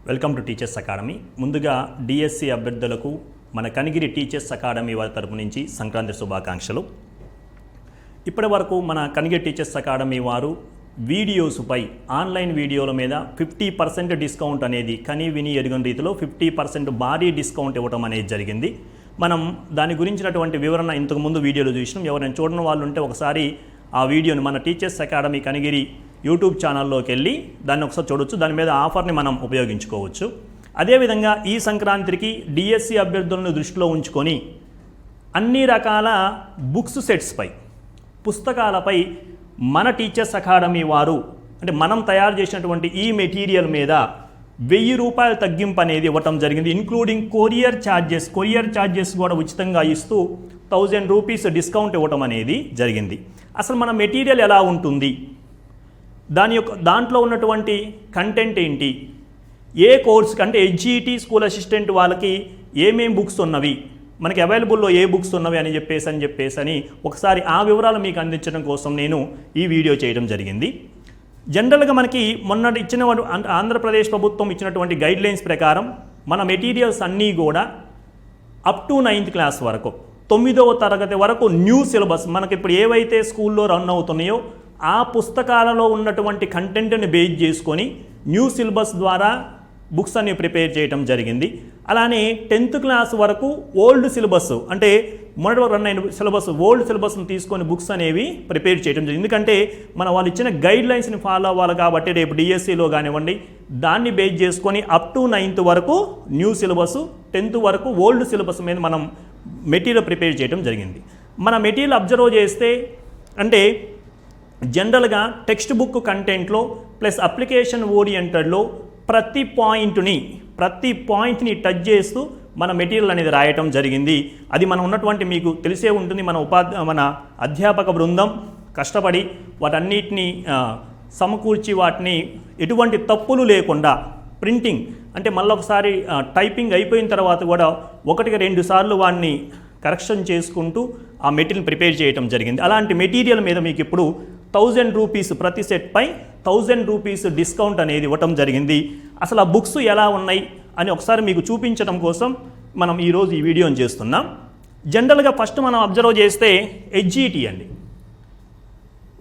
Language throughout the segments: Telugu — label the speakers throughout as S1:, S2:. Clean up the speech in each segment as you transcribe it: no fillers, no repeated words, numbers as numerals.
S1: Welcome to teachers academy. ముందుగా డిఎస్సి అభ్యర్థులకు మన కనిగిరి టీచర్స్ అకాడమీ వారి తరపు నుంచి సంక్రాంతి శుభాకాంక్షలు. ఇప్పటి వరకు మన కనిగిరి టీచర్స్ అకాడమీ వారు వీడియోస్పై ఆన్లైన్ వీడియోల మీద 50% డిస్కౌంట్ అనేది కని విని ఎరుగని రీతిలో 50% భారీ డిస్కౌంట్ ఇవ్వడం అనేది జరిగింది. మనం దాని గురించినటువంటి వివరణ ఇంతకుముందు వీడియోలో చూసినాం. ఎవరైనా చూడని వాళ్ళు ఉంటే ఒకసారి ఆ వీడియోని మన టీచర్స్ అకాడమీ కనిగిరి యూట్యూబ్ ఛానల్లోకి వెళ్ళి దాన్ని ఒకసారి చూడొచ్చు. దాని మీద ఆఫర్ని మనం ఉపయోగించుకోవచ్చు. అదేవిధంగా ఈ సంక్రాంతికి డిఎస్సి అభ్యర్థులను దృష్టిలో ఉంచుకొని అన్ని రకాల బుక్స్ సెట్స్పై పుస్తకాలపై మన టీచర్స్ అకాడమీ వారు అంటే మనం తయారు చేసినటువంటి ఈ మెటీరియల్ మీద 1000 రూపాయల తగ్గింపు అనేది ఇవ్వటం జరిగింది. ఇంక్లూడింగ్ కొరియర్ ఛార్జెస్ కూడా ఉచితంగా ఇస్తూ 1000 రూపీస్ డిస్కౌంట్ ఇవ్వటం అనేది జరిగింది. అసలు మన మెటీరియల్ ఎలా ఉంటుంది, దాంట్లో ఉన్నటువంటి కంటెంట్ ఏంటి, ఏ కోర్స్కి అంటే హెచ్ఈటీ స్కూల్ అసిస్టెంట్ వాళ్ళకి ఏమేం బుక్స్ ఉన్నవి, మనకి అవైలబుల్లో ఏ బుక్స్ ఉన్నవి అని చెప్పేసి ఒకసారి ఆ వివరాలు మీకు అందించడం కోసం నేను ఈ వీడియో చేయడం జరిగింది. జనరల్గా మనకి మొన్న ఇచ్చిన ఆంధ్రప్రదేశ్ ప్రభుత్వం ఇచ్చినటువంటి గైడ్లైన్స్ ప్రకారం మన మెటీరియల్స్ అన్నీ కూడా అప్ టు 9th క్లాస్ వరకు 9వ తరగతి వరకు న్యూ సిలబస్ మనకి ఇప్పుడు ఏవైతే స్కూల్లో రన్ అవుతున్నాయో ఆ పుస్తకాలలో ఉన్నటువంటి కంటెంట్ని బేస్ చేసుకొని న్యూ సిలబస్ ద్వారా బుక్స్ అన్ని ప్రిపేర్ చేయడం జరిగింది. అలానే 10th క్లాస్ వరకు ఓల్డ్ సిలబస్ అంటే మొదటి రన్ అయిన సిలబస్ ఓల్డ్ సిలబస్ని తీసుకొని బుక్స్ అనేవి ప్రిపేర్ చేయడం జరిగింది. ఎందుకంటే వాళ్ళు ఇచ్చిన గైడ్లైన్స్ని ఫాలో అవ్వాలి కాబట్టి రేపు డిఎస్సిలో కానివ్వండి దాన్ని బేస్ చేసుకొని అప్ టు 9th వరకు న్యూ సిలబస్, 10th వరకు ఓల్డ్ సిలబస్ మీద మనం మెటీరియల్ ప్రిపేర్ చేయడం జరిగింది. మన మెటీరియల్ అబ్జర్వ్ చేస్తే అంటే జనరల్గా టెక్స్ట్ బుక్ కంటెంట్లో ప్లస్ అప్లికేషన్ ఓరియంటెడ్లో ప్రతి పాయింట్ని టచ్ చేస్తూ మన మెటీరియల్ అనేది రాయటం జరిగింది. అది మనం ఉన్నటువంటి మీకు తెలిసే ఉంటుంది, మన అధ్యాపక బృందం కష్టపడి వాటన్నిటిని సమకూర్చి వాటిని ఎటువంటి తప్పులు లేకుండా ప్రింటింగ్ అంటే మళ్ళొకసారి టైపింగ్ అయిపోయిన తర్వాత కూడా 1-2 సార్లు వాటిని కరెక్షన్ చేసుకుంటూ ఆ మెటీరియల్ ప్రిపేర్ చేయడం జరిగింది. అలాంటి మెటీరియల్ మీద మీకు ఇప్పుడు 1000 రూపీస్ ప్రతి సెట్పై 1000 రూపీస్ డిస్కౌంట్ అనేది ఇవ్వటం జరిగింది. అసలు ఆ బుక్స్ ఎలా ఉన్నాయి అని ఒకసారి మీకు చూపించడం కోసం మనం ఈరోజు ఈ వీడియోని చేస్తున్నాం. జనరల్గా ఫస్ట్ మనం అబ్జర్వ్ చేస్తే హెచ్ఈటీ అండి.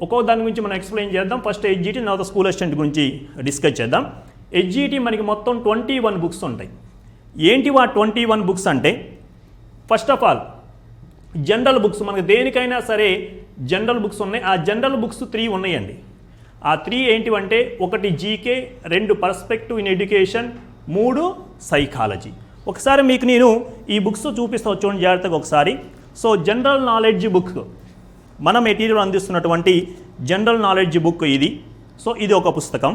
S1: ఒక్కో దాని గురించి మనం ఎక్స్ప్లెయిన్ చేద్దాం. ఫస్ట్ హెచ్ఈటీ, తర్వాత స్కూల్ అసిస్టెంట్ గురించి డిస్కస్ చేద్దాం. హెచ్ఈటీ మనకి మొత్తం 21 బుక్స్ ఉంటాయి. ఏంటి 21 బుక్స్ అంటే first of all general books మనకి దేనికైనా సరే జనరల్ బుక్స్ ఉన్నాయి. ఆ జనరల్ బుక్స్ 3 ఉన్నాయండి. ఆ 3 ఏంటివంటే 1 GK, 2 perspective in education, 3 psychology. ఒకసారి మీకు నేను ఈ బుక్స్ చూపిస్తా చూడండి జాగ్రత్తగా ఒకసారి. సో జనరల్ నాలెడ్జ్ బుక్ మన మెటీరియల్ అందిస్తున్నటువంటి జనరల్ నాలెడ్జ్ బుక్ ఇది. సో ఇది ఒక పుస్తకం.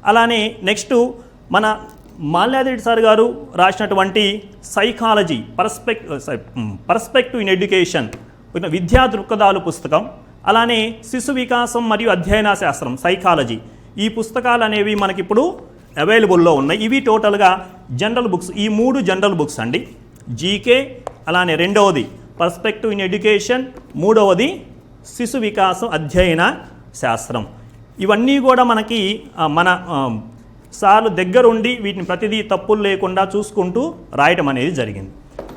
S1: అలానే నెక్స్ట్ మన మాల్యాద్రి సార్ గారు రాసినటువంటి సైకాలజీ పర్స్పెక్టివ్ ఇన్ ఎడ్యుకేషన్ విద్యా దృక్పథాలు పుస్తకం. అలానే శిశు వికాసం మరియు అధ్యయన శాస్త్రం సైకాలజీ. ఈ పుస్తకాలు అనేవి మనకిప్పుడు అవైలబుల్లో ఉన్నాయి. ఇవి టోటల్గా జనరల్ బుక్స్. ఈ 3 జనరల్ బుక్స్ అండి. జీకే, అలానే 2వది పర్స్పెక్టివ్ ఇన్ ఎడ్యుకేషన్, 3వది శిశు వికాసం అధ్యయన శాస్త్రం. ఇవన్నీ కూడా మనకి మన సార్లు దగ్గరుండి వీటిని ప్రతిదీ తప్పులు లేకుండా చూసుకుంటూ రాయటం అనేది జరిగింది.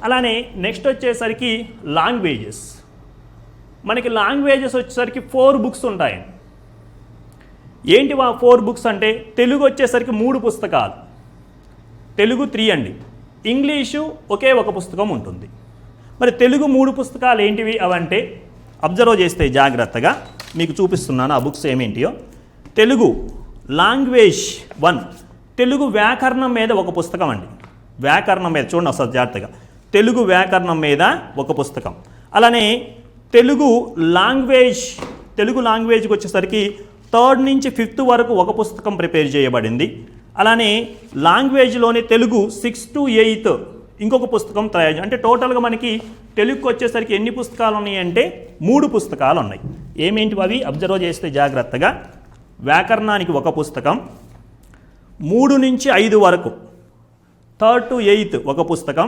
S1: అలానే నెక్స్ట్ వచ్చేసరికి లాంగ్వేజెస్. మనకి లాంగ్వేజెస్ వచ్చేసరికి 4 బుక్స్ ఉంటాయండి. ఏంటి 4 బుక్స్ అంటే తెలుగు వచ్చేసరికి 3 పుస్తకాలు, తెలుగు 3 అండి. ఇంగ్లీషు ఒకే ఒక పుస్తకం ఉంటుంది. మరి తెలుగు 3 పుస్తకాలు ఏంటివి అవంటే అబ్జర్వ్ చేస్తే జాగ్రత్తగా మీకు చూపిస్తున్నాను ఆ బుక్స్ ఏమేంటియో. తెలుగు లాంగ్వేజ్ 1 తెలుగు వ్యాకరణం మీద ఒక పుస్తకం అండి. వ్యాకరణం మీద చూడండి అసలు జాగ్రత్తగా. తెలుగు వ్యాకరణం మీద ఒక పుస్తకం. అలానే తెలుగు లాంగ్వేజ్కి వచ్చేసరికి 3rd నుంచి 5th వరకు ఒక పుస్తకం ప్రిపేర్ చేయబడింది. అలానే లాంగ్వేజ్లోనే తెలుగు 6th to 8th ఇంకొక పుస్తకం తయారు. అంటే టోటల్గా మనకి తెలుగుకి వచ్చేసరికి ఎన్ని పుస్తకాలు ఉన్నాయంటే 3 పుస్తకాలు ఉన్నాయి. ఏమేంటివి అవి అబ్జర్వ్ చేస్తే జాగ్రత్తగా. వ్యాకరణానికి ఒక పుస్తకం, 3 నుంచి 5 వరకు 3rd to 8th ఒక పుస్తకం,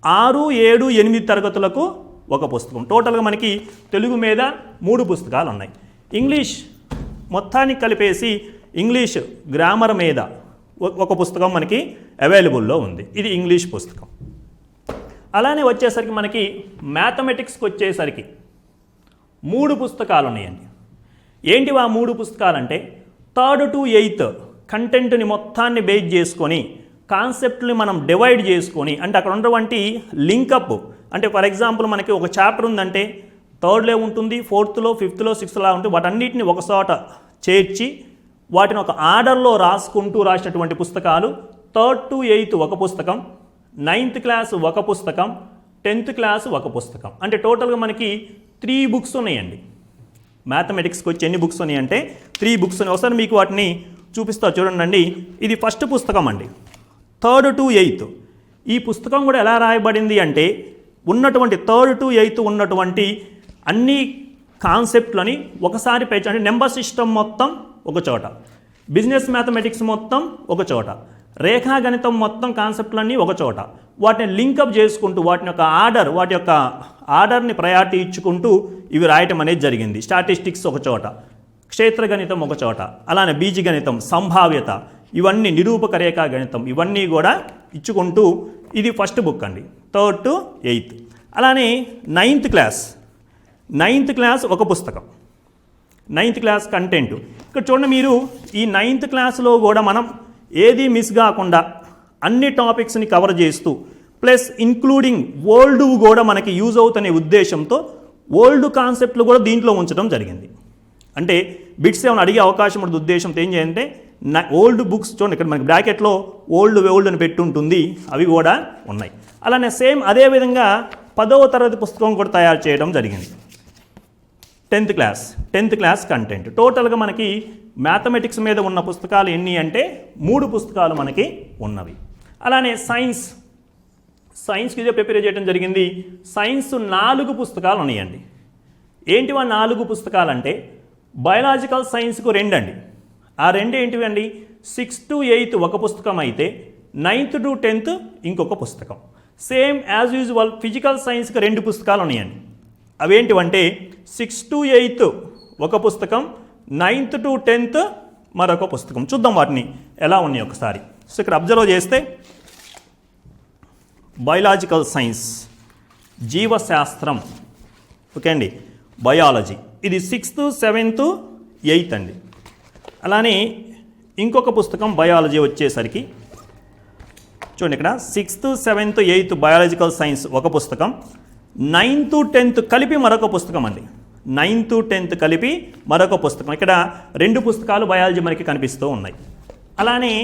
S1: 6, 7, 8 తరగతులకు ఒక పుస్తకం. టోటల్గా మనకి తెలుగు మీద 3 పుస్తకాలు ఉన్నాయి. ఇంగ్లీష్ మొత్తానికి కలిపేసి ఇంగ్లీష్ గ్రామర్ మీద ఒక పుస్తకం మనకి అవైలబుల్లో ఉంది. ఇది ఇంగ్లీష్ పుస్తకం. అలానే వచ్చేసరికి మనకి మ్యాథమెటిక్స్కి వచ్చేసరికి 3 పుస్తకాలు ఉన్నాయండి. ఏంటివి ఆ 3 పుస్తకాలంటే 3rd to 8th కంటెంట్ని మొత్తాన్ని బేస్ చేసుకొని కాన్సెప్ట్ని మనం డివైడ్ చేసుకొని, అంటే అక్కడ ఉన్నటువంటి లింకప్, అంటే ఫర్ ఎగ్జాంపుల్ మనకి ఒక చాప్టర్ ఉందంటే 3rdలో ఉంటుంది, 4thలో 5thలో 6thలో ఉంటుంది, వాటన్నిటిని ఒక చోట చేర్చి వాటిని ఒక ఆర్డర్లో రాసుకుంటూ రాసినటువంటి పుస్తకాలు 3rd to 8th ఒక పుస్తకం, 9th క్లాస్ ఒక పుస్తకం, 10th క్లాస్ ఒక పుస్తకం. అంటే టోటల్గా మనకి 3 బుక్స్ ఉన్నాయండి. మ్యాథమెటిక్స్కి వచ్చి ఎన్ని బుక్స్ ఉన్నాయంటే 3 బుక్స్ ఉన్నాయి. ఒకసారి మీకు వాటిని చూపిస్తా చూడండి. ఇది ఫస్ట్ పుస్తకం అండి, 3rd to 8th. ఈ పుస్తకం కూడా ఎలా రాయబడింది అంటే ఉన్నటువంటి 3rd to 8th ఉన్నటువంటి అన్ని కాన్సెప్ట్లని ఒకసారి పేర్చి, అంటే నెంబర్ సిస్టమ్ మొత్తం ఒక చోట, బిజినెస్ మ్యాథమెటిక్స్ మొత్తం ఒక చోట, రేఖాగణితం మొత్తం కాన్సెప్ట్లన్నీ ఒక చోట, వాటిని లింకప్ చేసుకుంటూ వాటి యొక్క ఆర్డర్ని ప్రయారిటీ ఇచ్చుకుంటూ ఇవి రాయటం అనేది జరిగింది. స్టాటిస్టిక్స్ ఒక చోట, క్షేత్రగణితం ఒక చోట, అలానే బీజగణితం, సంభావ్యత, ఇవన్నీ నిరూపక రేఖా గణితం, ఇవన్నీ కూడా ఇచ్చుకుంటూ ఇది ఫస్ట్ బుక్ అండి, 3rd to 8th. అలానే 9th క్లాస్ ఒక పుస్తకం, 9th క్లాస్ కంటెంట్. ఇక్కడ చూడండి మీరు, ఈ 9th క్లాస్లో కూడా మనం ఏది మిస్ కాకుండా అన్ని టాపిక్స్ని కవర్ చేస్తూ ప్లస్ ఇంక్లూడింగ్ ఓల్డ్ కూడా మనకి యూజ్ అవుతున్న ఉద్దేశంతో ఓల్డ్ కాన్సెప్ట్లు కూడా దీంట్లో ఉంచడం జరిగింది. అంటే బిట్స్ ఏమైనా అడిగే అవకాశం ఉన్న ఉద్దేశంతో ఏం చేయాలంటే ఓల్డ్ బుక్స్ చూడండి, ఇక్కడ మనకి బ్రాకెట్లో ఓల్డ్ అని పెట్టి ఉంటుంది, అవి కూడా ఉన్నాయి. అలానే సేమ్ అదేవిధంగా 10వ తరగతి పుస్తకం కూడా తయారు చేయడం జరిగింది. 10th class content. టోటల్గా మనకి మ్యాథమెటిక్స్ మీద ఉన్న పుస్తకాలు ఎన్ని అంటే 3 పుస్తకాలు మనకి ఉన్నవి. అలానే సైన్స్కి ఇదే ప్రిపేర్ చేయడం జరిగింది. సైన్స్ 4 పుస్తకాలు ఉన్నాయండి. ఏంటివా 4 పుస్తకాలు అంటే బయాలజికల్ సైన్స్కు 2 అండి. ఆ 2 ఏంటివి అండి, 6th to 8th ఒక పుస్తకం అయితే 9th to 10th ఇంకొక పుస్తకం. సేమ్ యాజ్ యూజువల్ ఫిజికల్ సైన్స్కి 2 పుస్తకాలు ఉన్నాయండి. అవేంటివంటే 6th to 8th ఒక పుస్తకం, 9th to 10th మరొక పుస్తకం. చూద్దాం వాటిని ఎలా ఉన్నాయి ఒకసారి. సో ఇక్కడ అబ్జర్వ్ చేస్తే బయాలజికల్ సైన్స్, జీవశాస్త్రం, ఓకే అండి, బయాలజీ, ఇది 6th, 7th, 8th అండి. అలానే ఇంకొక పుస్తకం బయాలజీ వచ్చేసరికి చూడండి, ఇక్కడ 6th, 7th, 8th biological science ఒక పుస్తకం, 9th, 10th కలిపి మరొక పుస్తకం అండి. 9th, 10th కలిపి మరొక పుస్తకం. ఇక్కడ 2 పుస్తకాలు బయాలజీ మనకి కనిపిస్తూ ఉన్నాయి. అలానే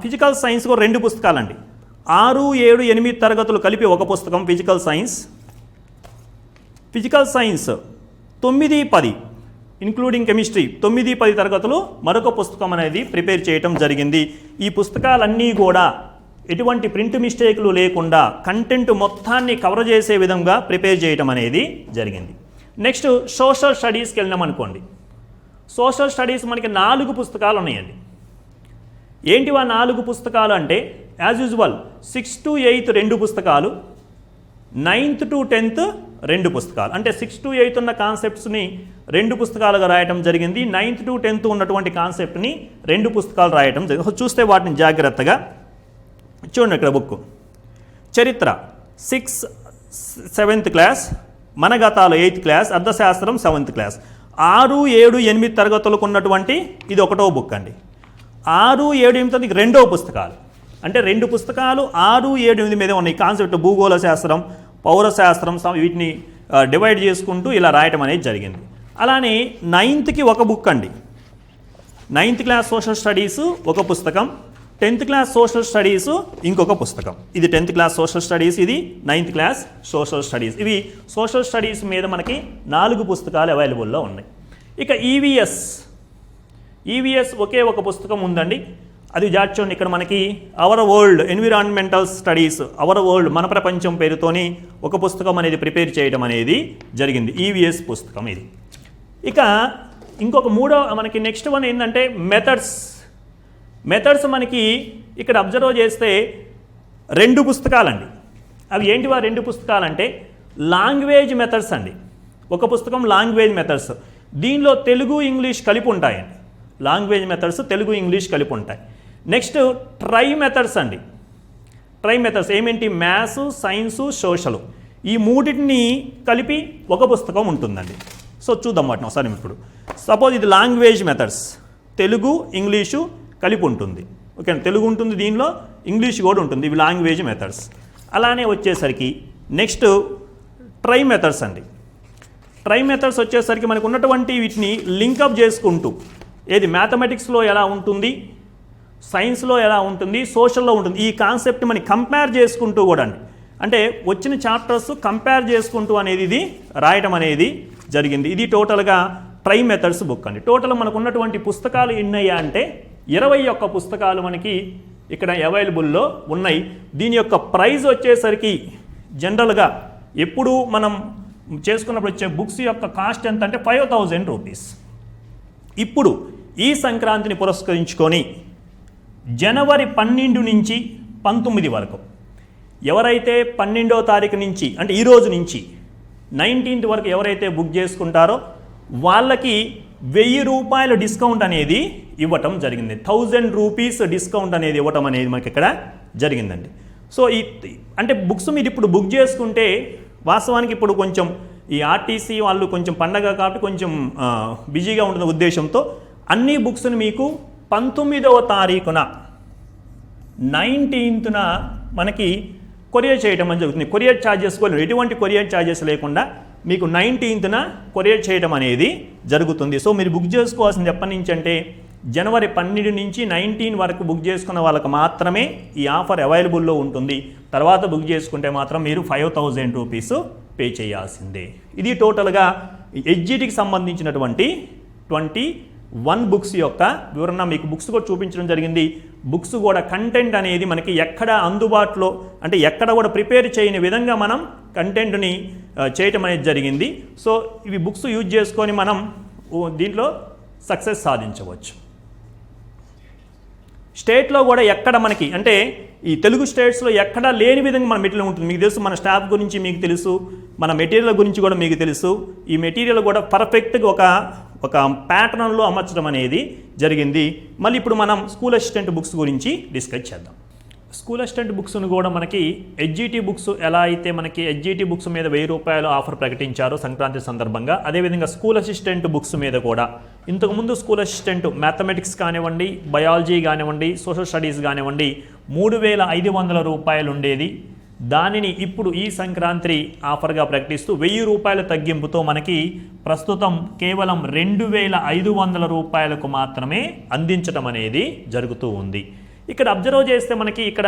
S1: ఫిజికల్ సైన్స్ కూడా 2 పుస్తకాలండి. 6, 7, 8 తరగతులు కలిపి ఒక పుస్తకం ఫిజికల్ సైన్స్. 9, 10 ఇంక్లూడింగ్ కెమిస్ట్రీ 9, 10 తరగతులు మరొక పుస్తకం అనేది ప్రిపేర్ చేయటం జరిగింది. ఈ పుస్తకాలన్నీ కూడా ఎటువంటి ప్రింట్ మిస్టేక్లు లేకుండా కంటెంట్ మొత్తాన్ని కవర్ చేసే విధంగా ప్రిపేర్ చేయటం అనేది జరిగింది. నెక్స్ట్ సోషల్ స్టడీస్కి వెళ్ళినాం అనుకోండి. సోషల్ స్టడీస్ మనకి 4 పుస్తకాలు ఉన్నాయండి. ఏంటివా 4 పుస్తకాలు అంటే as usual 6th to 8th 2 పుస్తకాలు, 9th to 10th 2 పుస్తకాలు. అంటే 6th to 8th ఉన్న కాన్సెప్ట్స్ని 2 పుస్తకాలుగా రాయటం జరిగింది. 9th to 10th ఉన్నటువంటి కాన్సెప్ట్ని 2 పుస్తకాలు రాయటం జరిగింది. చూస్తే వాటిని జాగ్రత్తగా చూడండి. ఇక్కడ బుక్ చరిత్ర 6th, 7th class, మనగతాలు 8th class, అర్థశాస్త్రం 7th క్లాస్. 6, 7, 8 తరగతులకు ఉన్నటువంటి ఇది 1వ బుక్ అండి. 6, 7, 8 2వ పుస్తకాలు. అంటే 2 పుస్తకాలు 6, 7, 8 మీద ఉన్నాయి. కాన్సెప్ట్ భూగోళ శాస్త్రం, పౌరశాస్త్రం, వీటిని డివైడ్ చేసుకుంటూ ఇలా రాయటం అనేది జరిగింది. అలానే 9th ఒక బుక్ అండి. 9th క్లాస్ సోషల్ స్టడీస్ ఒక పుస్తకం, 10th క్లాస్ సోషల్ స్టడీస్ ఇంకొక పుస్తకం. ఇది 10th క్లాస్ సోషల్ స్టడీస్, ఇది 9th క్లాస్ సోషల్ స్టడీస్. ఇవి సోషల్ స్టడీస్ మీద మనకి 4 పుస్తకాలు అవైలబుల్లో ఉన్నాయి. ఇక ఈవీఎస్ ఒకే ఒక పుస్తకం ఉందండి. అది జాడ్చోండి. ఇక్కడ మనకి our world environmental studies, our world మన ప్రపంచం పేరుతోని ఒక పుస్తకం అనేది ప్రిపేర్ చేయడం అనేది జరిగింది. ఈవీఎస్ పుస్తకం ఇది. ఇక ఇంకొక మనకి నెక్స్ట్ వన్ ఏంటంటే మెథడ్స్ మనకి ఇక్కడ అబ్జర్వ్ చేస్తే 2 పుస్తకాలండి. అవి ఏంటివా 2 పుస్తకాలంటే లాంగ్వేజ్ మెథడ్స్ అండి. ఒక పుస్తకం లాంగ్వేజ్ మెథడ్స్, దీనిలో తెలుగు ఇంగ్లీష్ కలిపి ఉంటాయండి. లాంగ్వేజ్ మెథడ్స్ తెలుగు ఇంగ్లీష్ కలిపి ఉంటాయి. నెక్స్ట్ ట్రై మెథడ్స్ అండి. ట్రై మెథడ్స్ ఏమేంటి? మ్యాథ్స్, సైన్సు, సోషల్ ఈ మూడింటిని కలిపి ఒక పుస్తకం ఉంటుందండి. సో చూద్దాం వాటిని ఒకసారి. ఇప్పుడు సపోజ్ ఇది లాంగ్వేజ్ మెథడ్స్, తెలుగు ఇంగ్లీషు కలిపి ఉంటుంది. ఓకే, తెలుగు ఉంటుంది, దీనిలో ఇంగ్లీష్ కూడా ఉంటుంది. ఇవి లాంగ్వేజ్ మెథడ్స్. అలానే వచ్చేసరికి నెక్స్ట్ ట్రై మెథడ్స్ అండి. ట్రై మెథడ్స్ వచ్చేసరికి మనకు ఉన్నటువంటి వీటిని లింకప్ చేసుకుంటూ, ఏది మ్యాథమెటిక్స్లో ఎలా ఉంటుంది, సైన్స్లో ఎలా ఉంటుంది, సోషల్లో ఉంటుంది, ఈ కాన్సెప్ట్ మనకి కంపేర్ చేసుకుంటూ కూడా అండి. అంటే వచ్చిన చాప్టర్స్ కంపేర్ చేసుకుంటూ అనేది ఇది రాయటం అనేది జరిగింది. ఇది టోటల్గా ట్రై మెథడ్స్ బుక్ అండి. టోటల్ మనకు ఉన్నటువంటి పుస్తకాలు ఎన్నయ్యా అంటే 21 పుస్తకాలు మనకి ఇక్కడ అవైలబుల్లో ఉన్నాయి. దీని యొక్క ప్రైస్ వచ్చేసరికి జనరల్గా ఎప్పుడు మనం చేసుకున్నప్పుడు వచ్చే బుక్స్ యొక్క కాస్ట్ ఎంత అంటే 5000 రూపీస్. ఇప్పుడు ఈ సంక్రాంతిని పురస్కరించుకొని జనవరి 12 నుంచి 19 వరకు ఎవరైతే 12వ తారీఖు నుంచి అంటే ఈ రోజు నుంచి 19th వరకు ఎవరైతే బుక్ చేసుకుంటారో వాళ్ళకి 1000 రూపాయల డిస్కౌంట్ అనేది ఇవ్వటం జరిగింది. 1000 రూపీస్ డిస్కౌంట్ అనేది ఇవ్వటం అనేది మనకి ఇక్కడ జరిగిందండి. సో ఈ అంటే బుక్స్ మీరు ఇప్పుడు బుక్ చేసుకుంటే వాస్తవానికి ఇప్పుడు కొంచెం ఈ ఆర్టీసీ వాళ్ళు కొంచెం పండగ కాబట్టి కొంచెం బిజీగా ఉంటున్న ఉద్దేశంతో అన్ని బుక్స్ని మీకు 19వ తారీఖున 19th మనకి కొరియర్ చేయడం అని జరుగుతుంది. కొరియర్ ఛార్జెస్ కూడా ఎటువంటి కొరియర్ ఛార్జెస్ లేకుండా మీకు 19th కొరియర్ చేయడం అనేది జరుగుతుంది. సో మీరు బుక్ చేసుకోవాల్సింది ఎప్పటి నుంచి అంటే జనవరి 12 నుంచి 19 వరకు బుక్ చేసుకున్న వాళ్ళకి మాత్రమే ఈ ఆఫర్ అవైలబుల్లో ఉంటుంది. తర్వాత బుక్ చేసుకుంటే మాత్రం మీరు 5000 రూపీస్ పే చేయాల్సిందే. ఇది టోటల్గా హెచ్జిటికి సంబంధించినటువంటి 21 బుక్స్ యొక్క వివరణ. మీకు బుక్స్ కూడా చూపించడం జరిగింది. బుక్స్ కూడా కంటెంట్ అనేది మనకి ఎక్కడ అందుబాటులో అంటే ఎక్కడ కూడా ప్రిపేర్ చేయని విధంగా మనం కంటెంట్ని చేయటం అనేది జరిగింది. సో ఇవి బుక్స్ యూజ్ చేసుకొని మనం దీంట్లో సక్సెస్ సాధించవచ్చు. స్టేట్లో కూడా ఎక్కడ మనకి అంటే ఈ తెలుగు స్టేట్స్లో ఎక్కడా లేని విధంగా మన మెటీరియల్ ఉంటుంది. మీకు తెలుసు, మన స్టాఫ్ గురించి మీకు తెలుసు, మన మెటీరియల్ గురించి కూడా మీకు తెలుసు. ఈ మెటీరియల్ కూడా పర్ఫెక్ట్గా ఒక ప్యాటర్న్లో అమర్చడం అనేది జరిగింది. మళ్ళీ ఇప్పుడు మనం స్కూల్ అసిస్టెంట్ బుక్స్ గురించి డిస్కస్ చేద్దాం. స్కూల్ అసిస్టెంట్ బుక్స్ను కూడా మనకి హెచ్జిటి బుక్స్ ఎలా అయితే మనకి హెచ్జిటి బుక్స్ మీద 1000 రూపాయలు ఆఫర్ ప్రకటించారో సంక్రాంతి సందర్భంగా, అదేవిధంగా స్కూల్ అసిస్టెంట్ బుక్స్ మీద కూడా ఇంతకుముందు స్కూల్ అసిస్టెంట్ మ్యాథమెటిక్స్ కానివ్వండి, బయాలజీ కానివ్వండి, సోషల్ స్టడీస్ కానివ్వండి 3500 రూపాయలు ఉండేది. దానిని ఇప్పుడు ఈ సంక్రాంతి ఆఫర్గా ప్రకటిస్తూ 1000 రూపాయల తగ్గింపుతో మనకి ప్రస్తుతం కేవలం 2500 రూపాయలకు మాత్రమే అందించడం అనేది జరుగుతూ ఉంది. ఇక్కడ అబ్జర్వ్ చేస్తే మనకి ఇక్కడ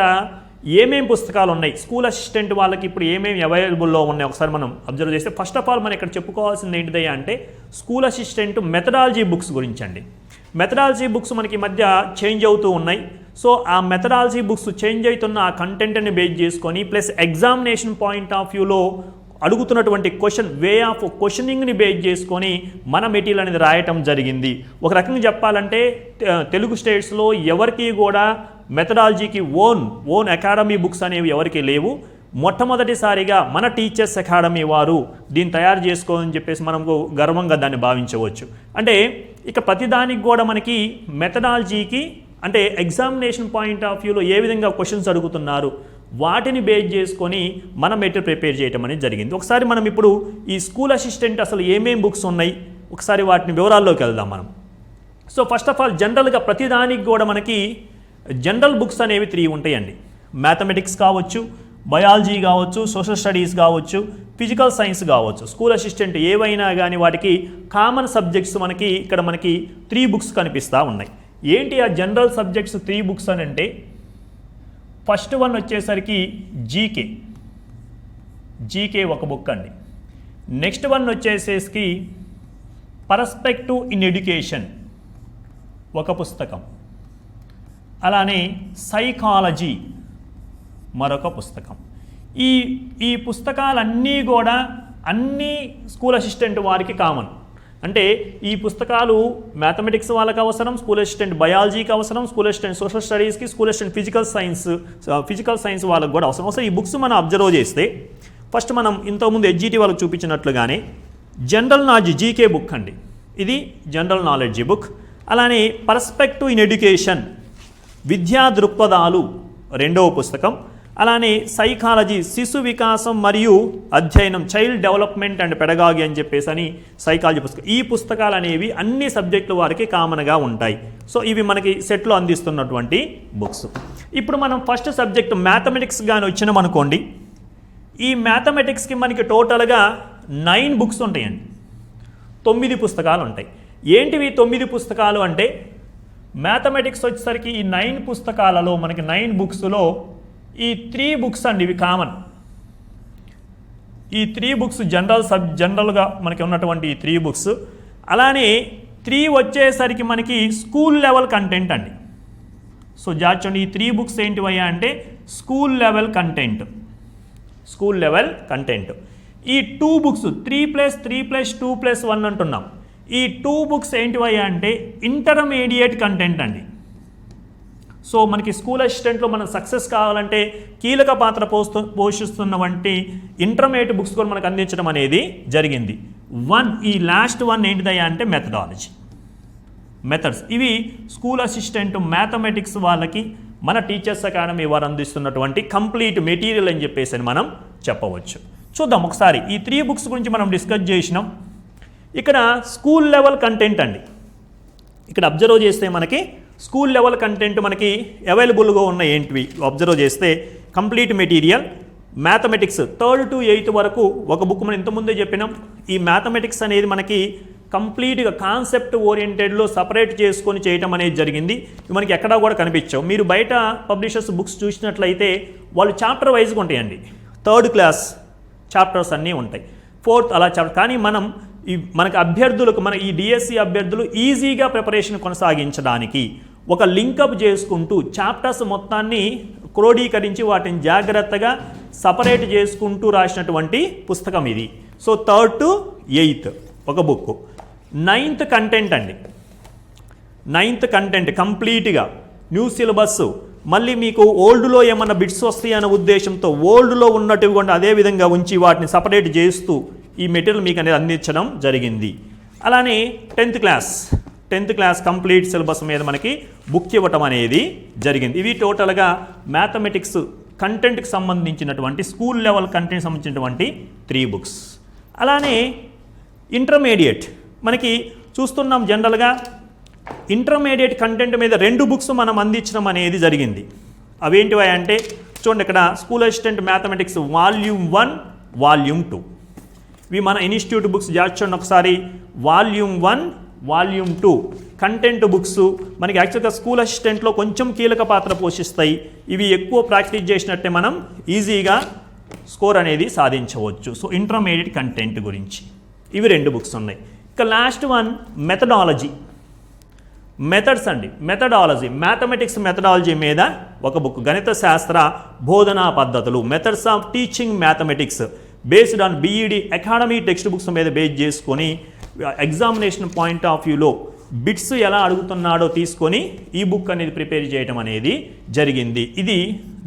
S1: ఏమేమి పుస్తకాలు ఉన్నాయి, స్కూల్ అసిస్టెంట్ వాళ్ళకి ఇప్పుడు ఏమేమి అవైలబుల్లో ఉన్నాయి ఒకసారి మనం అబ్జర్వ్ చేస్తే, ఫస్ట్ ఆఫ్ ఆల్ మనం ఇక్కడ చెప్పుకోవాల్సింది ఏంటిదయ్యా అంటే స్కూల్ అసిస్టెంట్ మెథడాలజీ బుక్స్ గురించి అండి. మెథడాలజీ బుక్స్ మనకి మధ్య చేంజ్ అవుతూ ఉన్నాయి. సో ఆ మెథడాలజీ బుక్స్ చేంజ్ అవుతున్న ఆ కంటెంట్ని బేస్ చేసుకొని ప్లస్ ఎగ్జామినేషన్ పాయింట్ ఆఫ్ వ్యూలో అడుగుతున్నటువంటి వే ఆఫ్ క్వశ్చనింగ్ని బేస్ చేసుకొని మన మెటీరియల్ అనేది రాయటం జరిగింది. ఒక రకంగా చెప్పాలంటే తెలుగు స్టేట్స్లో ఎవరికి కూడా మెథడాలజీకి ఓన్ అకాడమీ బుక్స్ అనేవి ఎవరికి లేవు. మొట్టమొదటిసారిగా మన టీచర్స్ అకాడమీ వారు దీన్ని తయారు చేసుకోవాలని చెప్పేసి మనకు గర్వంగా దాన్ని భావించవచ్చు. అంటే ఇక ప్రతిదానికి కూడా మనకి మెథడాలజీకి అంటే ఎగ్జామినేషన్ పాయింట్ ఆఫ్ వ్యూలో ఏ విధంగా క్వశ్చన్స్ అడుగుతున్నారు వాటిని బేస్ చేసుకొని మన మెటీరియల్ ప్రిపేర్ చేయడం అనేది జరిగింది. ఒకసారి మనం ఇప్పుడు ఈ స్కూల్ అసిస్టెంట్ అసలు ఏమేమి బుక్స్ ఉన్నాయి ఒకసారి వాటిని వివరాల్లోకి వెళ్దాం మనం. సో ఫస్ట్ ఆఫ్ ఆల్ జనరల్గా ప్రతిదానికి కూడా మనకి జనరల్ బుక్స్ అనేవి 3 ఉంటాయండి. మ్యాథమెటిక్స్ కావచ్చు, బయాలజీ కావచ్చు, సోషల్ స్టడీస్ కావచ్చు, ఫిజికల్ సైన్స్ కావచ్చు, స్కూల్ అసిస్టెంట్ ఏవైనా కానీ వాటికి కామన్ సబ్జెక్ట్స్ మనకి ఇక్కడ మనకి 3 బుక్స్ కనిపిస్తూ ఉన్నాయి. ఏంటి ఆ జనరల్ సబ్జెక్ట్స్ 3 బుక్స్ అని అంటే ఫస్ట్ వన్ వచ్చేసరికి జీకే ఒక బుక్ అండి. నెక్స్ట్ వన్ వచ్చేసేసి పర్స్పెక్టివ్ ఇన్ ఎడ్యుకేషన్ ఒక పుస్తకం, అలానే సైకాలజీ మరొక పుస్తకం. ఈ పుస్తకాలన్నీ కూడా అన్ని స్కూల్ అసిస్టెంట్ వారికి కామన్. అంటే ఈ పుస్తకాలు మ్యాథమెటిక్స్ వాళ్ళకి అవసరం, స్కూల్ అసిస్టెంట్ బయాలజీకి అవసరం, స్కూల్ అసిస్టెంట్ సోషల్ స్టడీస్కి, స్కూల్ అసిస్టెంట్ ఫిజికల్ సైన్స్ వాళ్ళకి కూడా అవసరం. అసలు ఈ బుక్స్ మనం అబ్జర్వ్ చేస్తే ఫస్ట్ మనం ఇంతకుముందు హెచ్జిటి వాళ్ళకి చూపించినట్లుగానే జనరల్ నాలెడ్జ్ జీకే బుక్ అండి. ఇది జనరల్ నాలెడ్జ్ బుక్. అలానే పర్స్పెక్టివ్ ఇన్ ఎడ్యుకేషన్ విద్యా దృక్పథాలు రెండవ పుస్తకం. అలానే సైకాలజీ శిశు వికాసం మరియు అధ్యయనం చైల్డ్ డెవలప్మెంట్ అండ్ పెడగాగి అని చెప్పేసి అని సైకాలజీ పుస్తకం. ఈ పుస్తకాలు అనేవి అన్ని సబ్జెక్టుల వారికి కామన్గా ఉంటాయి. సో ఇవి మనకి సెట్లో అందిస్తున్నటువంటి బుక్స్. ఇప్పుడు మనం ఫస్ట్ సబ్జెక్ట్ మ్యాథమెటిక్స్ కానీ వచ్చినాం అనుకోండి. ఈ మ్యాథమెటిక్స్కి మనకి టోటల్గా 9 బుక్స్ ఉంటాయండి. 9 పుస్తకాలు ఉంటాయి. ఏంటివి 9 పుస్తకాలు అంటే మ్యాథమెటిక్స్ వచ్చేసరికి ఈ 9 పుస్తకాలలో మనకి 9 బుక్స్లో ఈ 3 బుక్స్ అండి ఇవి కామన్. ఈ 3 బుక్స్ జనరల్గా మనకి ఉన్నటువంటి ఈ 3 బుక్స్. అలానే 3 వచ్చేసరికి మనకి స్కూల్ లెవెల్ కంటెంట్ అండి. సో జాచండి ఈ 3 బుక్స్ ఏంటివయ్యా అంటే school level content. School level content. ఈ 2 బుక్స్ 3+3+2+1 అంటున్నాం. ఈ 2 బుక్స్ ఏంటివయ్యా అంటే ఇంటర్మీడియట్ కంటెంట్ అండి. సో మనకి స్కూల్ అసిస్టెంట్లో మనం సక్సెస్ కావాలంటే కీలక పాత్ర పోషిస్తున్న వంటి ఇంటర్మీడియట్ బుక్స్ కూడా మనకు అందించడం అనేది జరిగింది. ఈ లాస్ట్ వన్ ఏంటిదయ్యా అంటే మెథడాలజీ, మెథడ్స్. ఇవి స్కూల్ అసిస్టెంట్ మ్యాథమెటిక్స్ వాళ్ళకి మన టీచర్స్ అకాడమీ వారు అందిస్తున్నటువంటి కంప్లీట్ మెటీరియల్ అని చెప్పేసి అని మనం చెప్పవచ్చు. చూద్దాం ఒకసారి ఈ 3 బుక్స్ గురించి మనం డిస్కస్ చేసినాం. ఇక్కడ స్కూల్ లెవెల్ కంటెంట్ అండి. ఇక్కడ అబ్జర్వ్ చేస్తే మనకి స్కూల్ లెవెల్ కంటెంట్ మనకి అవైలబుల్గా ఉన్న ఏంటివి అబ్జర్వ్ చేస్తే complete material mathematics 3rd to 8th వరకు ఒక బుక్ మనం ఇంతకుముందే చెప్పినాం. ఈ మ్యాథమెటిక్స్ అనేది మనకి కంప్లీట్గా కాన్సెప్ట్ ఓరియంటెడ్లో సపరేట్ చేసుకొని చేయటం అనేది జరిగింది. మనకి ఎక్కడా కూడా కనిపించవు. మీరు బయట పబ్లిషర్స్ బుక్స్ చూసినట్లయితే వాళ్ళు చాప్టర్ వైజ్గా ఉంటాయండి. 3rd క్లాస్ చాప్టర్స్ అన్నీ ఉంటాయి, 4th అలా చాప్టర్. కానీ మనకి అభ్యర్థులకు ఈ డిఎస్సి అభ్యర్థులు ఈజీగా ప్రిపరేషన్ కొనసాగించడానికి ఒక లింకప్ చేసుకుంటూ చాప్టర్స్ మొత్తాన్ని క్రోడీకరించి వాటిని జాగ్రత్తగా సపరేట్ చేసుకుంటూ రాసినటువంటి పుస్తకం ఇది. సో 3rd to 8th ఒక బుక్. 9th కంటెంట్ అండి. 9th కంటెంట్ కంప్లీట్గా న్యూ సిలబస్. మళ్ళీ మీకు ఓల్డ్లో ఏమన్నా బిట్స్ వస్తాయి అనే ఉద్దేశంతో ఓల్డ్లో ఉన్నట్టువి కూడా అదే విధంగా ఉంచి వాటిని సపరేట్ చేస్తూ ఈ మెటీరియల్ మీకు అనేది అందించడం జరిగింది. అలానే 10th క్లాస్ కంప్లీట్ సిలబస్ మీద మనకి బుక్ ఇవ్వటం అనేది జరిగింది. ఇవి టోటల్గా మ్యాథమెటిక్స్ కంటెంట్కి సంబంధించినటువంటి స్కూల్ లెవెల్ కంటెంట్ సంబంధించినటువంటి 3 బుక్స్. అలానే ఇంటర్మీడియట్ మనకి చూస్తున్నాం. జనరల్గా ఇంటర్మీడియట్ కంటెంట్ మీద 2 బుక్స్ మనం అందించడం అనేది జరిగింది. అవేంటివి అంటే చూడండి, ఇక్కడ school assistant mathematics volume 1, volume 2. ఇవి మన ఇన్స్టిట్యూట్ బుక్స్ చూడండి ఒకసారి. వాల్యూమ్ 1, వాల్యూమ్ 2 కంటెంట్ బుక్స్ మనకి యాక్చువల్గా స్కూల్ అసిస్టెంట్లో కొంచెం కీలక పాత్ర పోషిస్తాయి. ఇవి ఎక్కువ ప్రాక్టీస్ చేసినట్టే మనం ఈజీగా స్కోర్ అనేది సాధించవచ్చు. సో ఇంటర్మీడియట్ కంటెంట్ గురించి ఇవి 2 బుక్స్ ఉన్నాయి. ఇక లాస్ట్ వన్ మెథడాలజీ, మెథడ్స్ అండి. మెథడాలజీ మ్యాథమెటిక్స్ మెథడాలజీ మీద ఒక బుక్. గణిత శాస్త్ర బోధనా పద్ధతులు, methods of teaching mathematics based on BEd academy text books మీద బేస్ చేసుకొని ఎగ్జామినేషన్ పాయింట్ ఆఫ్ వ్యూలో బిట్స్ ఎలా అడుగుతున్నాడో తీసుకొని ఈ బుక్ అనేది ప్రిపేర్ చేయడం అనేది జరిగింది. ఇది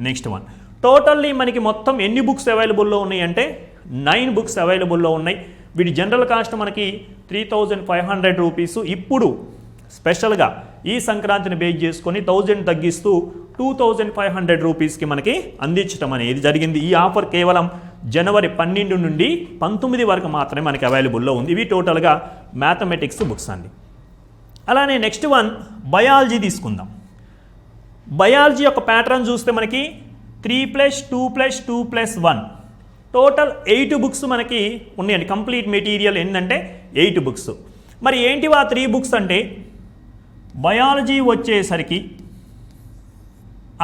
S1: నెక్స్ట్ వన్. టోటల్లీ మనకి మొత్తం ఎన్ని బుక్స్ అవైలబుల్లో ఉన్నాయి అంటే 9 బుక్స్ అవైలబుల్లో ఉన్నాయి. వీటి జనరల్ కాస్ట్ మనకి 3,500 రూపీస్. ఇప్పుడు స్పెషల్గా ఈ సంక్రాంతిని బేస్ చేసుకొని 1000 తగ్గిస్తూ 2,500 రూపీస్కి మనకి అందించడం అనేది జరిగింది. ఈ ఆఫర్ కేవలం జనవరి 12 నుండి 19 వరకు మాత్రమే మనకి అవైలబుల్లో ఉంది. ఇవి టోటల్గా మ్యాథమెటిక్స్ బుక్స్ అండి. అలానే నెక్స్ట్ వన్ బయాలజీ తీసుకుందాం. బయాలజీ యొక్క ప్యాటర్న్ చూస్తే మనకి 3+2+2+1 టోటల్ 8 బుక్స్ మనకి ఉన్నాయండి. కంప్లీట్ మెటీరియల్ ఏంటంటే 8 బుక్స్. మరి ఏంటివా 3 బుక్స్ అంటే బయాలజీ వచ్చేసరికి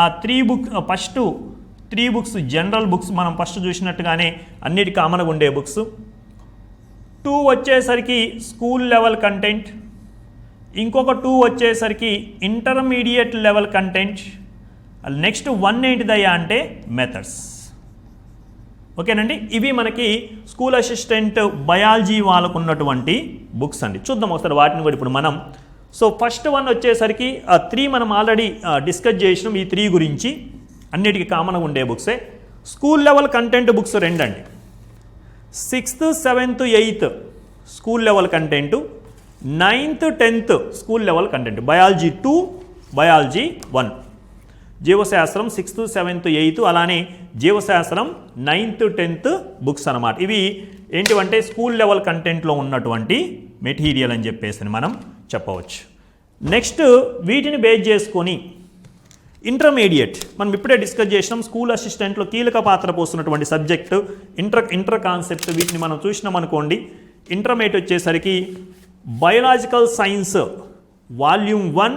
S1: ఆ 3 బుక్స్ జనరల్ బుక్స్ మనం ఫస్ట్ చూసినట్టుగానే అన్నిటి కామన్గా ఉండే బుక్స్. 2 వచ్చేసరికి స్కూల్ లెవెల్ కంటెంట్, ఇంకొక 2 వచ్చేసరికి ఇంటర్మీడియట్ లెవెల్ కంటెంట్. నెక్స్ట్ 1 ఏంటిదయ్యా అంటే మెథడ్స్. ఓకేనండి, ఇవి మనకి స్కూల్ అసిస్టెంట్ బయాలజీ వాళ్ళకు ఉన్నటువంటి బుక్స్ అండి. చూద్దాం ఒకసారి వాటిని కూడా ఇప్పుడు మనం. సో ఫస్ట్ వన్ వచ్చేసరికి 3 మనం ఆల్రెడీ డిస్కస్ చేసినాం. ఈ 3 గురించి అన్నిటికీ కామన్గా ఉండే బుక్సే. స్కూల్ లెవెల్ కంటెంట్ బుక్స్ 2 అండి. 6th, 7th, 8th school level content, 9th 10th school level content, biology 2, biology 1, జీవశాస్త్రం 6th 7th 8th, అలానే జీవశాస్త్రం 9th 10th బుక్స్ అన్నమాట. ఇవి ఏంటివంటే స్కూల్ లెవెల్ కంటెంట్లో ఉన్నటువంటి మెటీరియల్ అని చెప్పేసి మనం చెప్పవచ్చు. నెక్స్ట్ వీటిని బేస్ చేసుకొని ఇంటర్మీడియట్ మనం ఇప్పుడే డిస్కస్ చేసినాం. స్కూల్ అసిస్టెంట్లో కీలక పాత్ర పోస్తున్నటువంటి సబ్జెక్టు ఇంటర్ కాన్సెప్ట్, వీటిని మనం చూసినాం అనుకోండి. ఇంటర్మీడియట్ వచ్చేసరికి biological science volume 1,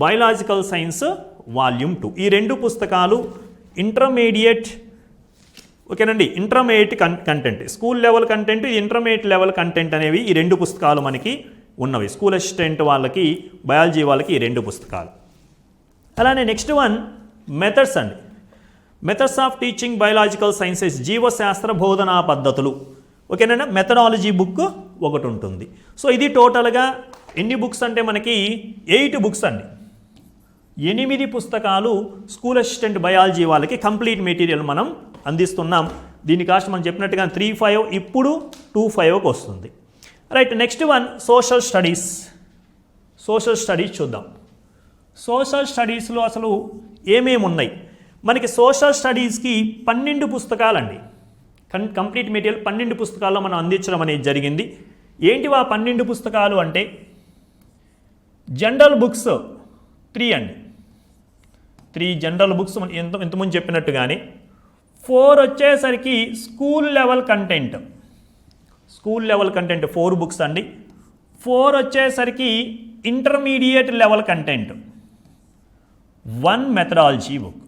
S1: biological science volume 2, ఈ 2 పుస్తకాలు ఇంటర్మీడియట్. ఓకేనండి, intermediate content, school level content, intermediate level content అనేవి ఈ 2 పుస్తకాలు మనకి ఉన్నవి. స్కూల్ అసిస్టెంట్ వాళ్ళకి, బయాలజీ వాళ్ళకి ఈ 2 పుస్తకాలు. అలానే నెక్స్ట్ వన్ మెథడ్స్ అండి. Methods of teaching biological sciences, జీవశాస్త్ర బోధనా పద్ధతులు. ఓకేనా, మెథడాలజీ బుక్ ఒకటి ఉంటుంది. సో ఇది టోటల్గా ఎన్ని బుక్స్ అంటే మనకి 8 బుక్స్ అండి. 8 పుస్తకాలు స్కూల్ అసిస్టెంట్ బయాలజీ వాళ్ళకి కంప్లీట్ మెటీరియల్ మనం అందిస్తున్నాం. దీని కాస్ట్ మనం చెప్పినట్టుగా 3.5, ఇప్పుడు 2.5కి వస్తుంది. Right, next one social studies. Social studies చూద్దాం. సోషల్ స్టడీస్లో అసలు ఏమేమి ఉన్నాయి మనకి? సోషల్ స్టడీస్కి 12 పుస్తకాలండి. కంప్లీట్ మెటీరియల్ 12 పుస్తకాల్లో మనం అందించడం అనేది జరిగింది. ఏంటివా 12 పుస్తకాలు అంటే, జనరల్ బుక్స్ 3 అండి. 3 జనరల్ బుక్స్ ఇంతకుముందు చెప్పినట్టుగానే. 4 వచ్చేసరికి school level content. School level content 4 books అండి. 4 వచ్చేసరికి intermediate level content, 1 methodology book.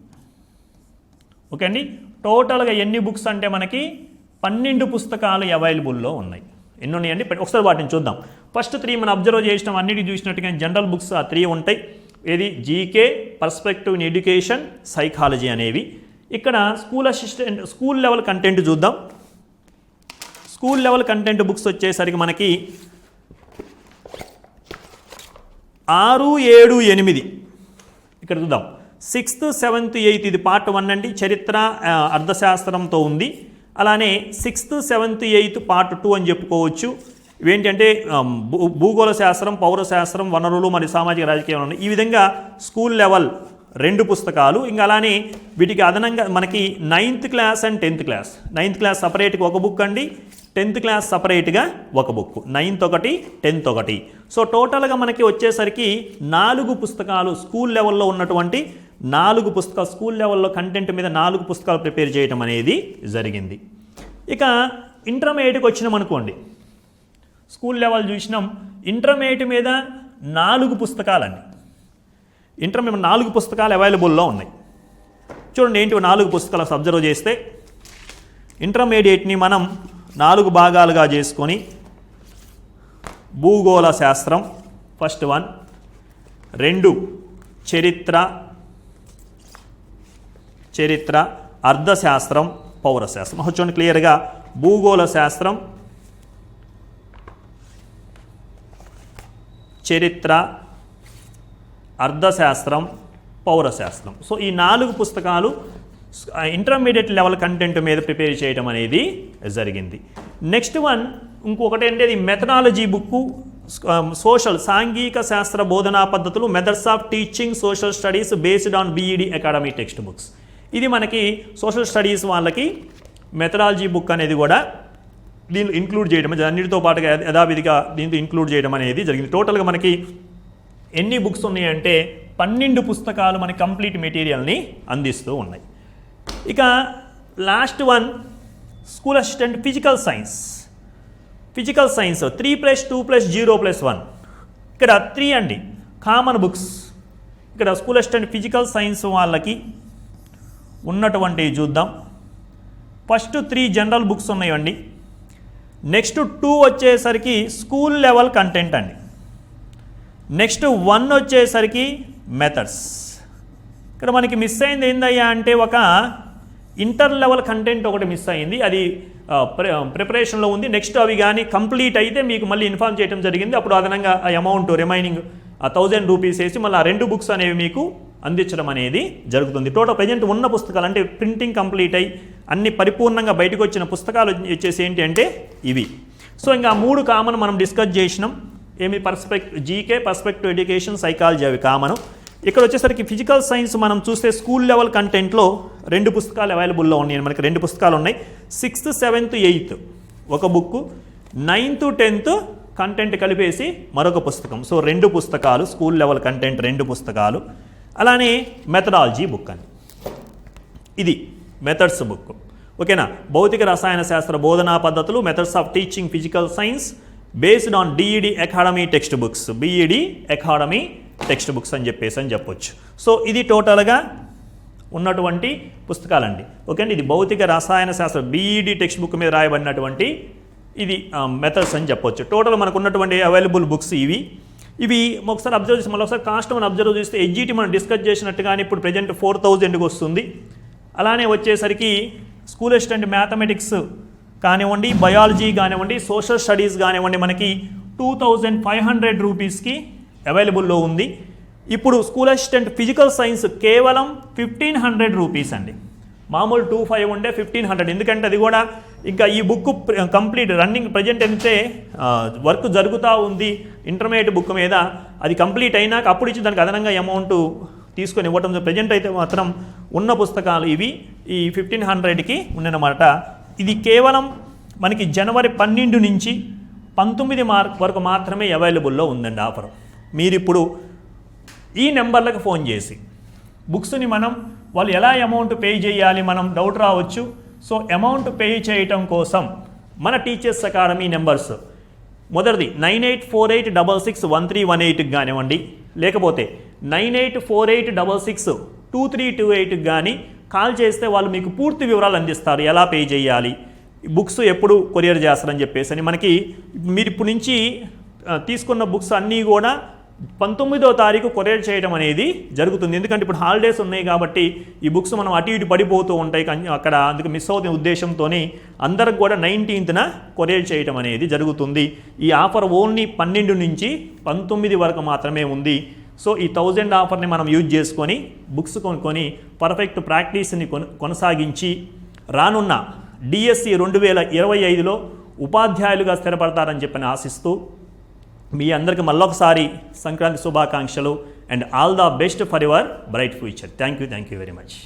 S1: Okay అండి, టోటల్గా ఎన్ని బుక్స్ అంటే మనకి 12 పుస్తకాలు అవైలబుల్లో ఉన్నాయి. ఎన్ని ఉన్నాయండి ఒకసారి వాటిని చూద్దాం. ఫస్ట్ 3 మనం అబ్జర్వ్ చేసినాం, అన్నిటికీ చూసినట్టుగా జనరల్ బుక్స్ ఆ 3 ఉంటాయి. ఏది GK, perspective in education, psychology అనేవి. ఇక్కడ school assistant school level content చూద్దాం. స్కూల్ లెవెల్ కంటెంట్ బుక్స్ వచ్చేసరికి మనకి 6, 7, 8 ఇక్కడ చూద్దాం. 6th 7th 8th ఇది పార్ట్ 1 అండి, చరిత్ర అర్థశాస్త్రంతో ఉంది. అలానే 6th 7th 8th పార్ట్ 2 అని చెప్పుకోవచ్చు. ఇవేంటంటే భూగోళ శాస్త్రం, పౌరశాస్త్రం, వనరులు మరియు సామాజిక రాజకీయాలు ఉన్నాయి. ఈ విధంగా స్కూల్ లెవెల్ 2 పుస్తకాలు. ఇంకా అలానే వీటికి అదనంగా మనకి 9th class and 10th class. 9th class సపరేట్గా ఒక బుక్ అండి, 10th క్లాస్ సపరేట్గా ఒక బుక్, 9th ఒకటి, 10th ఒకటి. సో టోటల్గా మనకి వచ్చేసరికి 4 పుస్తకాలు స్కూల్ లెవెల్లో ఉన్నటువంటి 4 పుస్తకాలు, స్కూల్ లెవెల్లో కంటెంట్ మీద 4 పుస్తకాలు ప్రిపేర్ చేయడం అనేది జరిగింది. ఇక ఇంటర్మీడియట్కి వచ్చినాం అనుకోండి, స్కూల్ లెవెల్ చూసినాం. ఇంటర్మీడియట్ మీద 4 పుస్తకాలండి. ఇంటర్మీడియట్ 4 పుస్తకాలు అవైలబుల్లో ఉన్నాయి. చూడండి ఏంటి 4 పుస్తకాలు అబ్జర్వ్ చేస్తే, ఇంటర్మీడియట్ని మనం 4 భాగాలుగా చేసుకొని, భూగోళ శాస్త్రం ఫస్ట్ 1, 2 చరిత్ర, అర్థశాస్త్రం, పౌరశాస్త్రం. చూడండి క్లియర్గా భూగోళ శాస్త్రం, చరిత్ర, అర్థశాస్త్రం, పౌరశాస్త్రం. సో ఈ 4 పుస్తకాలు ఇంటర్మీడియట్ లెవెల్ కంటెంట్ మీద ప్రిపేర్ చేయడం అనేది జరిగింది. నెక్స్ట్ వన్ ఇంకొకటి అంటే ఇది మెథడాలజీ బుక్, సోషల్ సాంఘిక శాస్త్ర బోధనా పద్ధతులు, methods of teaching social studies based on BEd academy text books. ఇది మనకి సోషల్ స్టడీస్ వాళ్ళకి మెథడాలజీ బుక్ అనేది కూడా దీనిలో ఇంక్లూడ్ చేయడం, అన్నిటితో పాటుగా యథావిధిగా దీంతో ఇంక్లూడ్ చేయడం అనేది జరిగింది. టోటల్గా మనకి ఎన్ని బుక్స్ ఉన్నాయంటే 12 పుస్తకాలు మనకి కంప్లీట్ మెటీరియల్ని అందిస్తూ ఉన్నాయి. ఇక last one school assistant physical science. 3+2+0+1 ఇక్కడ 3 అండి కామన్ బుక్స్. ఇక్కడ స్కూల్ అసిస్టెంట్ ఫిజికల్ సైన్స్ వాళ్ళకి ఉన్నటువంటివి చూద్దాం. ఫస్ట్ 3 జనరల్ బుక్స్ ఉన్నాయండి. నెక్స్ట్ 2 వచ్చేసరికి స్కూల్ లెవెల్ కంటెంట్ అండి. నెక్స్ట్ 1 వచ్చేసరికి మెథడ్స్. ఇక్కడ మనకి మిస్ అయింది ఏందయ్యా అంటే ఒక ఇంటర్ లెవెల్ కంటెంట్ ఒకటి మిస్ అయింది, అది ప్రిపరేషన్లో ఉంది. నెక్స్ట్ అవి కానీ కంప్లీట్ అయితే మీకు మళ్ళీ ఇన్ఫార్మ్ చేయడం జరిగింది. అప్పుడు అదనంగా ఆ అమౌంట్ రిమైనింగ్ 1000 రూపీస్ వేసి మళ్ళీ ఆ 2 బుక్స్ అనేవి మీకు అందించడం అనేది జరుగుతుంది. టోటల్ ప్రజెంట్ ఉన్న పుస్తకాలు అంటే ప్రింటింగ్ కంప్లీట్ అయ్యి అన్ని పరిపూర్ణంగా బయటకు వచ్చిన పుస్తకాలు వచ్చేసి ఏంటి అంటే ఇవి. సో ఇంకా 3 కామన్ మనం డిస్కస్ చేసినాం. ఏమి జీకే, పర్స్పెక్టివ్ ఎడ్యుకేషన్, సైకాలజీ అవి కామను. ఇక్కడ వచ్చేసరికి ఫిజికల్ సైన్స్ మనం చూస్తే స్కూల్ లెవెల్ కంటెంట్లో 2 పుస్తకాలు అవైలబుల్లో ఉన్నాయి. మనకి 2 పుస్తకాలు ఉన్నాయి. 6th, 7th, 8th ఒక బుక్, 9th, 10th కంటెంట్ కలిపేసి మరొక పుస్తకం. సో 2 పుస్తకాలు, స్కూల్ లెవెల్ కంటెంట్ 2 పుస్తకాలు. అలానే మెథడాలజీ బుక్ అని, ఇది మెథడ్స్ బుక్. ఓకేనా. భౌతిక రసాయన శాస్త్ర బోధనా పద్ధతులు, methods of teaching physical science based on DEd academy text books, BEd academy text books అని చెప్పొచ్చు. సో ఇది టోటల్గా ఉన్నటువంటి పుస్తకాలండి. ఓకే అండి. ఇది భౌతిక రసాయన శాస్త్ర బిఈడి టెక్స్ట్ బుక్ మీద రాయబడినటువంటి ఇది మెథడ్స్ అని చెప్పొచ్చు. టోటల్ మనకు ఉన్నటువంటి అవైలబుల్ బుక్స్ ఇవి ఒకసారి అబ్జర్వ్ చేసి మళ్ళీ ఒకసారి కాస్ట్ మనం అబ్జర్వ్ చేస్తే ఎడ్జిటి మనం డిస్కస్ చేసినట్టుగానే ఇప్పుడు ప్రజెంట్ 4000కి వస్తుంది. అలానే వచ్చేసరికి స్కూల్ అసిస్టెంట్ మ్యాథమెటిక్స్ కానివ్వండి, బయాలజీ కానివ్వండి, సోషల్ స్టడీస్ కానివ్వండి మనకి 2500 రూపీస్కి అవైలబుల్లో ఉంది. ఇప్పుడు స్కూల్ అసిస్టెంట్ ఫిజికల్ సైన్స్ కేవలం 1500 రూపీస్ అండి. మామూలు 25 ఉండే 1500. ఎందుకంటే అది కూడా ఇంకా ఈ బుక్ కంప్లీట్ రన్నింగ్ ప్రజెంట్ అయితే వర్క్ జరుగుతూ ఉంది ఇంటర్మీడియట్ బుక్ మీద. అది కంప్లీట్ అయినాక అప్పుడు ఇచ్చి దానికి అదనంగా అమౌంట్ తీసుకొని ఇవ్వటం. ప్రజెంట్ అయితే మాత్రం ఉన్న పుస్తకాలు ఇవి ఈ 1500కి ఉన్నమాట. ఇది కేవలం మనకి జనవరి 12 నుంచి 19 వరకు మాత్రమే అవైలబుల్లో ఉందండి ఆఫర్. మీరు ఇప్పుడు ఈ నెంబర్లకు ఫోన్ చేసి బుక్స్ని వాళ్ళు ఎలా అమౌంట్ పే చేయాలి మనం డౌట్ రావచ్చు. సో అమౌంట్ పే చేయటం కోసం మన టీచర్స్ అకాడమీ నెంబర్స్ మొదటిది 9848661318కి కానివ్వండి, లేకపోతే 9848662328కి కానీ కాల్ చేస్తే వాళ్ళు మీకు పూర్తి వివరాలు అందిస్తారు. ఎలా పే చేయాలి, బుక్స్ ఎప్పుడు కొరియర్ చేస్తారని చెప్పేసి అని. మనకి మీరు ఇప్పుడు నుంచి తీసుకున్న బుక్స్ అన్నీ కూడా 19వ తారీఖు కొరియర్ చేయడం అనేది జరుగుతుంది. ఎందుకంటే ఇప్పుడు హాలిడేస్ ఉన్నాయి కాబట్టి ఈ బుక్స్ మనం అటు ఇటు పడిపోతూ ఉంటాయి అక్కడ, అందుకు మిస్ అవుతున్న ఉద్దేశంతో అందరికి కూడా 19th కొరియర్ చేయడం అనేది జరుగుతుంది. ఈ ఆఫర్ ఓన్లీ 12 నుంచి 19 వరకు మాత్రమే ఉంది. సో ఈ 1000 ఆఫర్ని మనం యూజ్ చేసుకొని బుక్స్ కొనుక్కొని పర్ఫెక్ట్ ప్రాక్టీస్ని కొనసాగించి రానున్న డిఎస్సి 2025లో ఉపాధ్యాయులుగా స్థిరపడతారని చెప్పని ఆశిస్తూ మీ అందరికీ మళ్ళొకసారి సంక్రాంతి శుభాకాంక్షలు and all the best for your bright future. Thank you very much.